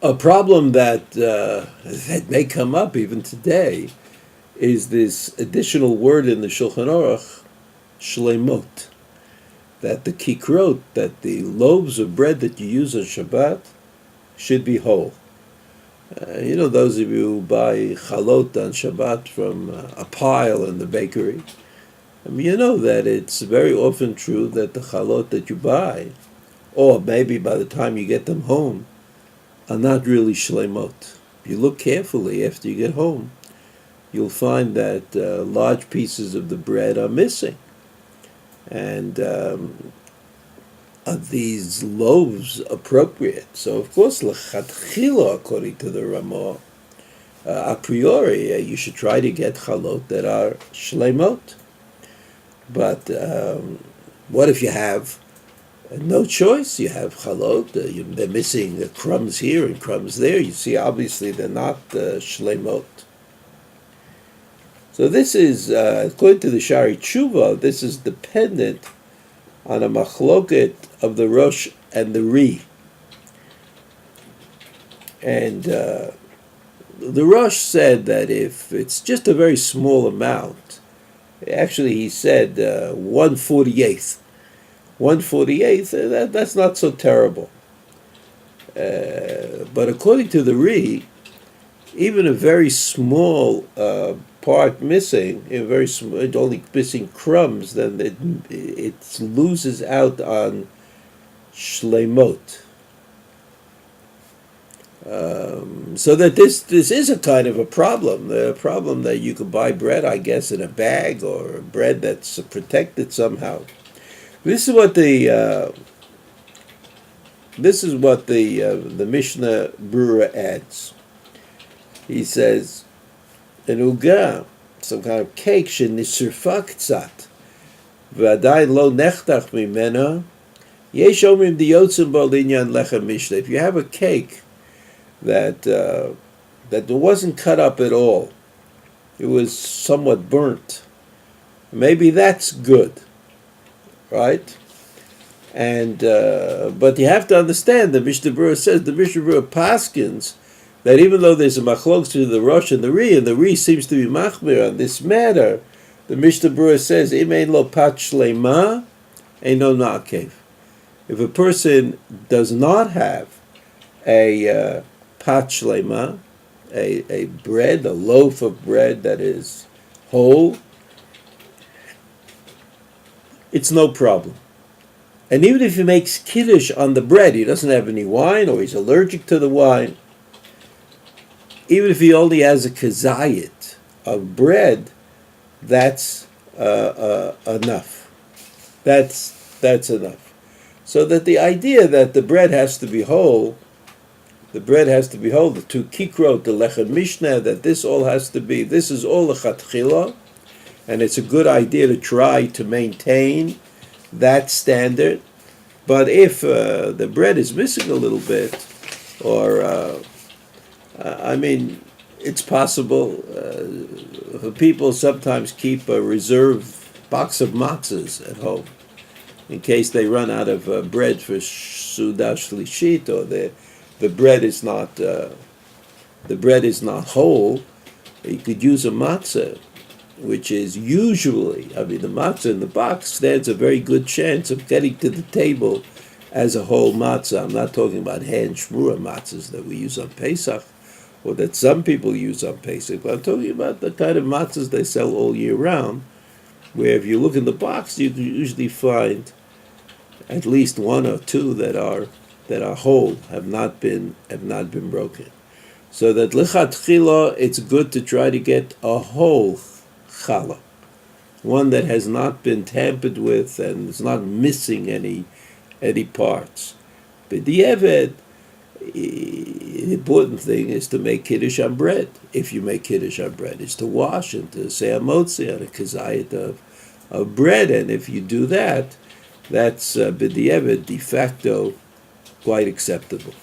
A problem that may come up even today is this additional word in the Shulchan Aruch, shleimot, that the kikrot, that the loaves of bread that you use on Shabbat should be whole. Those of you who buy chalot on Shabbat from a pile in the bakery, you know that it's very often true that the chalot that you buy, or maybe by the time you get them home, are not really shleimot. If you look carefully after you get home, you'll find that large pieces of the bread are missing. And are these loaves appropriate? So, of course, l'chatchila, according to the Ramah, a priori, you should try to get chalot that are shleimot. But what if you have no choice? You have chalot, they're missing crumbs here and crumbs there. You see, obviously, they're not shleimot. So this is, according to the Shari Tshuva, this is dependent on a machloket of the Rosh and the Ri. And the Rosh said that if it's just a very small amount, actually he said 1/48th. 1/48th, that's not so terrible. But according to the Ri, even a very small part missing, very small, only missing crumbs, then it loses out on shleimot. So that this is a kind of a problem. The problem that you could buy bread, I guess, in a bag, or bread that's protected somehow. This is what the Mishnah Brura adds. He says, an uga, some kind of cake, shenisirfa k'tzat, v'adayin lo nechtach mimena, yesh omrim diyotzim bo linyan lechem mishnah. If you have a cake that wasn't cut up at all, it was somewhat burnt, maybe that's good, right? And but you have to understand, the Mishnah Brura says, the Mishnah Brura paskins, that even though there's a machlok to the Rosh and the Ri seems to be machmir on this matter, the Mishnah Brura says, im ein lo pat shleima, ein no nakev. If a person does not have a pat shleima, a bread, a loaf of bread that is whole, it's no problem. And even if he makes kiddush on the bread, he doesn't have any wine, or he's allergic to the wine, even if he only has a kazayit of bread, that's enough. That's enough. So that the idea that the bread has to be whole, the two kikrot, the lechem mishnah, that this is all a chatchila, and it's a good idea to try to maintain that standard. But if the bread is missing a little bit, or it's possible. People sometimes keep a reserve box of matzahs at home in case they run out of bread for Suda Shlishit, or the bread is not whole. You could use a matzah, which is usually, the matzah in the box stands a very good chance of getting to the table as a whole matzah. I'm not talking about hand shmura matzahs that we use on Pesach, or that some people use on Pesach, but I'm talking about the kind of matzahs they sell all year round, where if you look in the box, you can usually find at least one or two that are whole, have not been broken. So that lechatchila, it's good to try to get a whole challah, one that has not been tampered with and is not missing any parts. But the eved, the important thing is to make kiddush on bread. If you make kiddush on bread, is to wash and to say a motzi on a kazayit of bread. And if you do that, that's b'di'evet, de facto, quite acceptable.